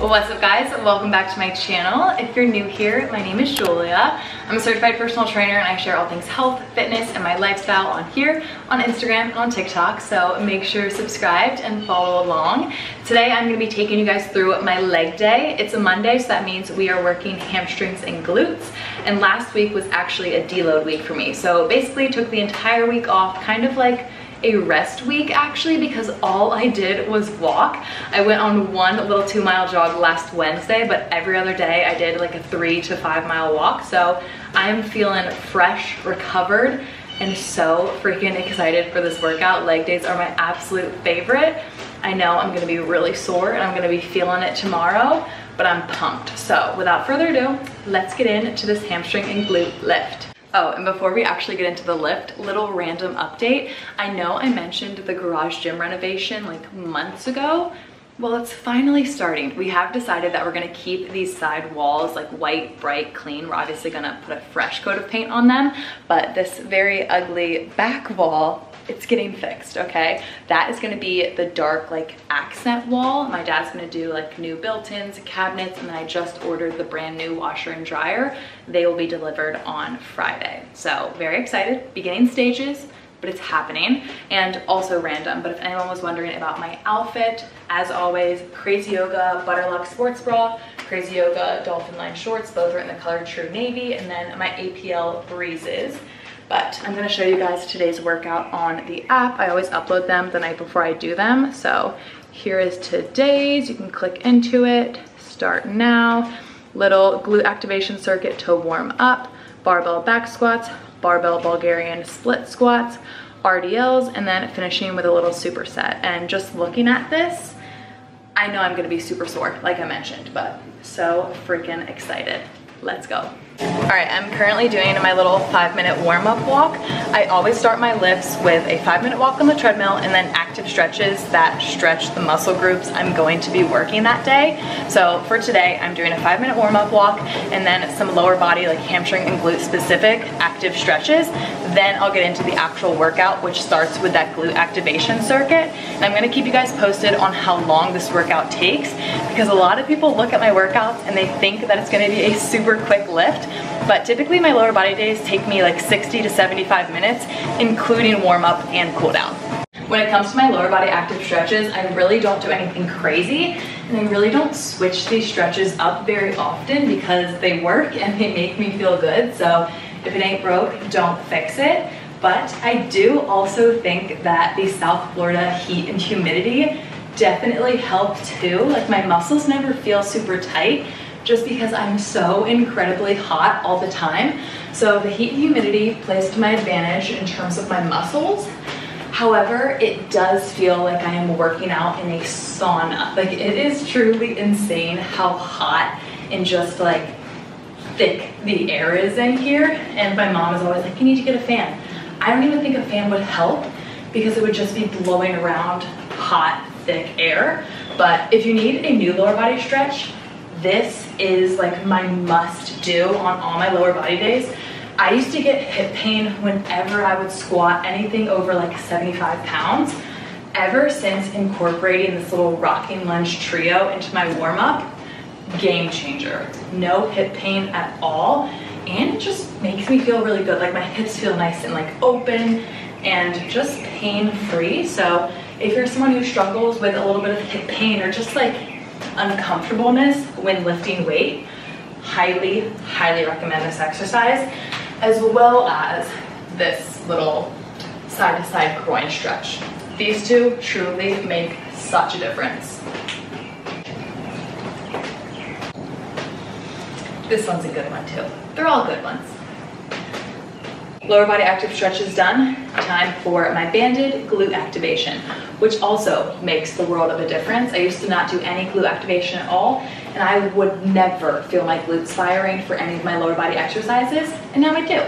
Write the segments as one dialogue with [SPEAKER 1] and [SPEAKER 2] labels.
[SPEAKER 1] What's up guys? Welcome back to my channel. If you're new here, my name is Julia. I'm a certified personal trainer and I share all things health, fitness, and my lifestyle on here, on Instagram, and on TikTok. So make sure you're subscribed and follow along. Today I'm going to be taking you guys through my leg day. It's a Monday, so that means we are working hamstrings and glutes. And last week was actually a deload week for me. So basically took the entire week off, kind of like a rest week actually, because all I did was walk. I went on one little 2-mile jog last Wednesday, but every other day I did like a 3 to 5 mile walk. So I'm feeling fresh, recovered, and so freaking excited for this workout. Leg days are my absolute favorite. I know I'm gonna be really sore and I'm gonna be feeling it tomorrow, but I'm pumped. So without further ado, let's get into this hamstring and glute lift. Oh, and before we actually get into the lift, little random update. I know I mentioned the garage gym renovation like months ago. Well, it's finally starting. We have decided that we're gonna keep these side walls like white, bright, clean. We're obviously gonna put a fresh coat of paint on them, but this very ugly back wall, it's getting fixed, okay? That is gonna be the dark like accent wall. My dad's gonna do like new built-ins, cabinets, and I just ordered the brand new washer and dryer. They will be delivered on Friday. So very excited, beginning stages, but it's happening. And also random, but if anyone was wondering about my outfit, as always, Crazy Yoga Butterluck sports bra, Crazy Yoga dolphin line shorts, both are in the color true navy, and then my APL breezes. But I'm gonna show you guys today's workout on the app. I always upload them the night before I do them. So here is today's. You can click into it, start now. Little glute activation circuit to warm up, barbell back squats, barbell Bulgarian split squats, RDLs, and then finishing with a little superset. And just looking at this, I know I'm gonna be super sore, like I mentioned, but so freaking excited. Let's go. All right, I'm currently doing my little 5-minute warm-up walk. I always start my lifts with a 5-minute walk on the treadmill and then active stretches that stretch the muscle groups I'm going to be working that day. So for today, I'm doing a 5-minute warm-up walk and then some lower body, like hamstring and glute specific active stretches. Then I'll get into the actual workout, which starts with that glute activation circuit. And I'm gonna keep you guys posted on how long this workout takes, because a lot of people look at my workouts and they think that it's gonna be a super quick lift. But typically my lower body days take me like 60 to 75 minutes, including warm up and cool down. When it comes to my lower body active stretches, I really don't do anything crazy, and I really don't switch these stretches up very often because they work and they make me feel good. So if it ain't broke, don't fix it. But I do also think that the South Florida heat and humidity definitely help too. Like my muscles never feel super tight, just because I'm so incredibly hot all the time. So the heat and humidity plays to my advantage in terms of my muscles. However, it does feel like I am working out in a sauna. Like it is truly insane how hot and just like thick the air is in here. And my mom is always like, you need to get a fan. I don't even think a fan would help because it would just be blowing around hot, thick air. But if you need a new lower body stretch, this is like my must do on all my lower body days. I used to get hip pain whenever I would squat anything over like 75 pounds. Ever since incorporating this little rocking lunge trio into my warm up, game changer. No hip pain at all. And it just makes me feel really good. Like my hips feel nice and like open and just pain free. So if you're someone who struggles with a little bit of hip pain or just like uncomfortableness when lifting weight, highly recommend this exercise, as well as this little side-to-side groin stretch. These two truly make such a difference. This one's a good one too. They're all good ones. Lower body active stretch is done. Time for my banded glute activation, which also makes the world of a difference. I used to not do any glute activation at all, and I would never feel my glutes firing for any of my lower body exercises, and now I do.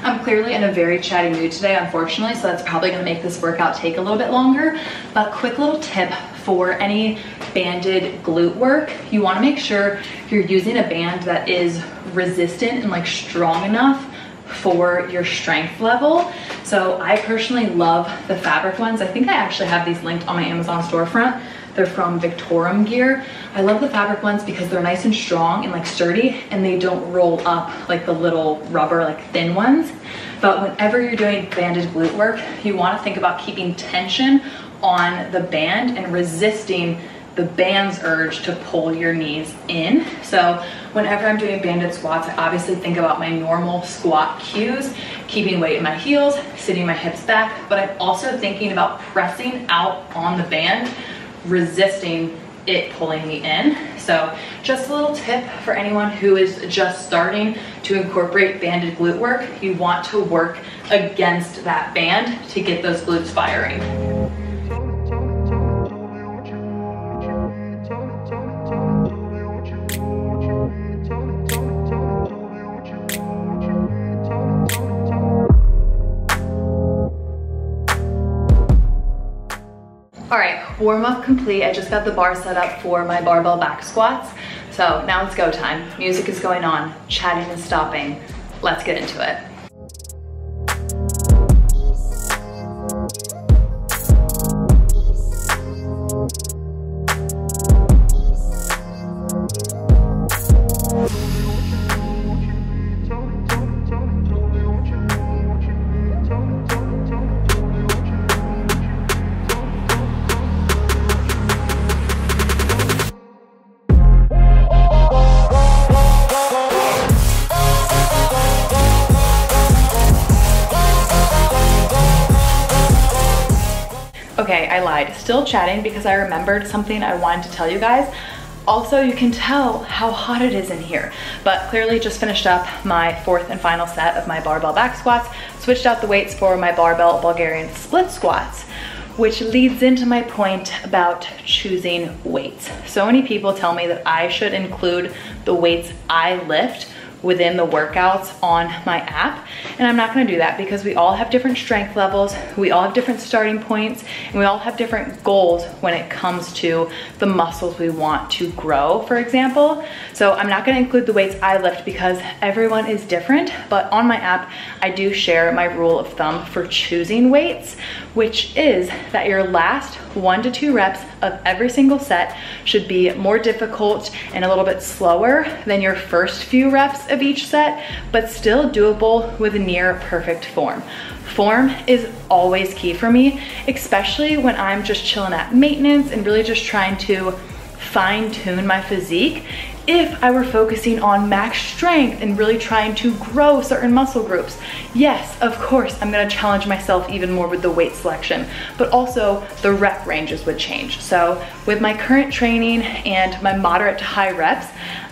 [SPEAKER 1] I'm clearly in a very chatty mood today, unfortunately, so that's probably gonna make this workout take a little bit longer. But quick little tip for any banded glute work, you wanna make sure you're using a band that is resistant and like strong enough for your strength level. So I personally love the fabric ones. I think I actually have these linked on my Amazon storefront. They're from Victorum Gear. I love the fabric ones because they're nice and strong and like sturdy, and they don't roll up like the little rubber, like thin ones. But whenever you're doing banded glute work, you want to think about keeping tension on the band and resisting the band's urge to pull your knees in. So whenever I'm doing banded squats, I obviously think about my normal squat cues, keeping weight in my heels, sitting my hips back, but I'm also thinking about pressing out on the band, resisting it pulling me in. So just a little tip for anyone who is just starting to incorporate banded glute work. You want to work against that band to get those glutes firing. All right, warm up complete. I just got the bar set up for my barbell back squats. So now it's go time. Music is going on, chatting is stopping. Let's get into it. Okay, I lied. Still chatting because I remembered something I wanted to tell you guys. Also, you can tell how hot it is in here, but clearly just finished up my fourth and final set of my barbell back squats, switched out the weights for my barbell Bulgarian split squats, which leads into my point about choosing weights. So many people tell me that I should include the weights I lift within the workouts on my app, and I'm not going to do that because we all have different strength levels, we all have different starting points, and we all have different goals when it comes to the muscles we want to grow, for example. So I'm not going to include the weights I lift because everyone is different, but on my app I do share my rule of thumb for choosing weights, which is that your last 1 to 2 reps of every single set should be more difficult and a little bit slower than your first few reps of each set, but still doable with near perfect form. Form is always key for me, especially when I'm just chilling at maintenance and really just trying to fine tune my physique. If I were focusing on max strength and really trying to grow certain muscle groups, yes, of course, I'm gonna challenge myself even more with the weight selection, but also the rep ranges would change. So with my current training and my moderate to high reps,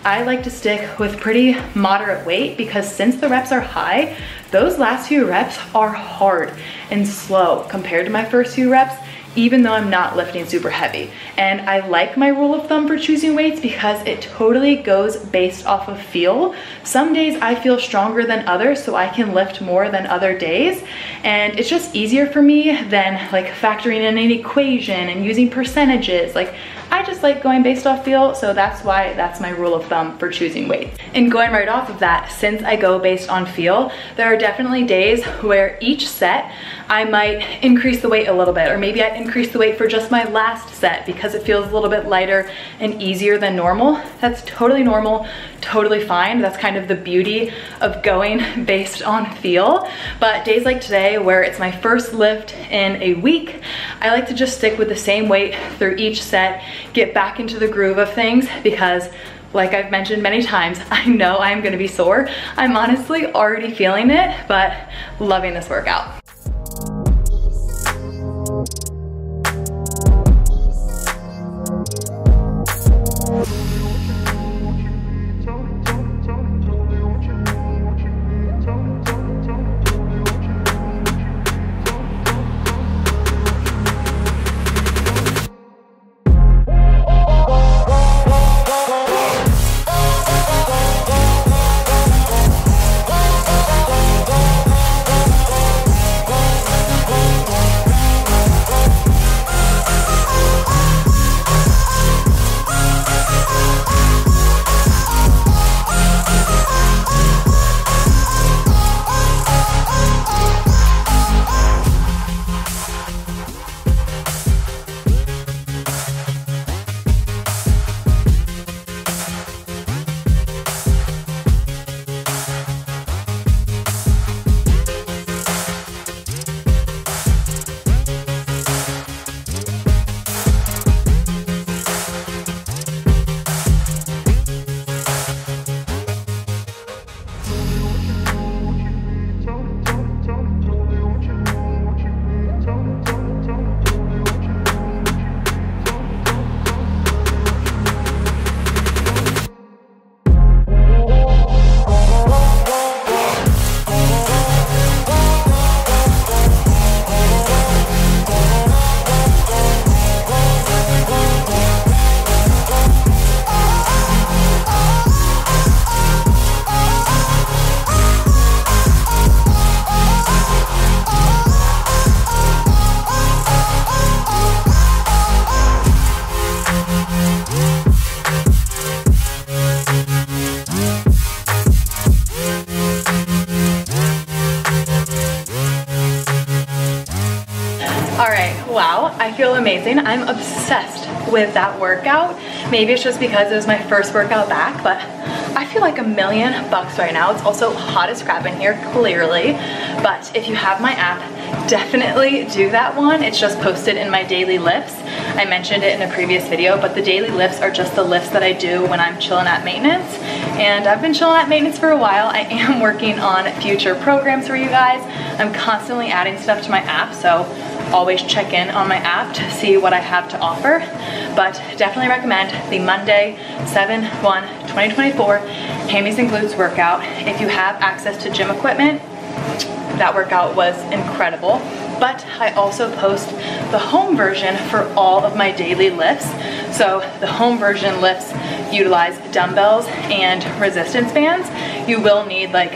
[SPEAKER 1] I like to stick with pretty moderate weight because since the reps are high, those last few reps are hard and slow compared to my first few reps, even though I'm not lifting super heavy. And I like my rule of thumb for choosing weights because it totally goes based off of feel. Some days I feel stronger than others, so I can lift more than other days. And it's just easier for me than like factoring in an equation and using percentages. Like, I just like going based off feel, so that's why that's my rule of thumb for choosing weights. And going right off of that, since I go based on feel, there are definitely days where each set I might increase the weight a little bit, or maybe I increase the weight for just my last set because it feels a little bit lighter and easier than normal. That's totally normal, totally fine. That's kind of the beauty of going based on feel. But days like today, where it's my first lift in a week, I like to just stick with the same weight through each set, get back into the groove of things because, like I've mentioned many times, I know I'm gonna be sore. I'm honestly already feeling it, but loving this workout. I feel amazing. I'm obsessed with that workout. Maybe it's just because it was my first workout back, but I feel like $1,000,000 right now. It's also hot as crap in here, clearly. But if you have my app, definitely do that one. It's just posted in my daily lifts. I mentioned it in a previous video, but the daily lifts are just the lifts that I do when I'm chilling at maintenance. And I've been chilling at maintenance for a while. I am working on future programs for you guys. I'm constantly adding stuff to my app, so always check in on my app to see what I have to offer. But definitely recommend the Monday 7/1/2024 hammies and glutes workout. If you have access to gym equipment, that workout was incredible. But I also post the home version for all of my daily lifts. So the home version lifts utilize dumbbells and resistance bands. You will need like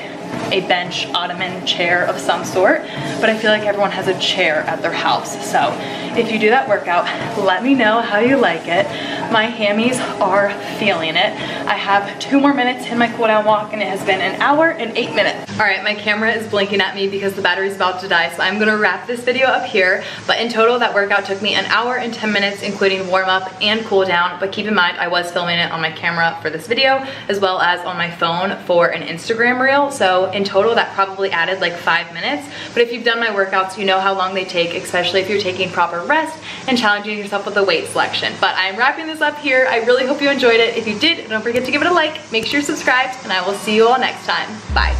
[SPEAKER 1] a bench, ottoman, chair of some sort, but I feel like everyone has a chair at their house. So if you do that workout, let me know how you like it. My hammies are feeling it. I have 2 more minutes in my cool down walk and it has been 1 hour and 8 minutes. All right, my camera is blinking at me because the battery's about to die, so I'm gonna wrap this video up here. But in total, that workout took me 1 hour and 10 minutes, including warm up and cool down. But keep in mind, I was filming it on my camera for this video, as well as on my phone for an Instagram reel. So in total, that probably added like 5 minutes. But if you've done my workouts, you know how long they take, especially if you're taking proper rest and challenging yourself with the weight selection. But I'm wrapping this up here. I really hope you enjoyed it. If you did, don't forget to give it a like, make sure you're subscribed, and I will see you all next time. Bye.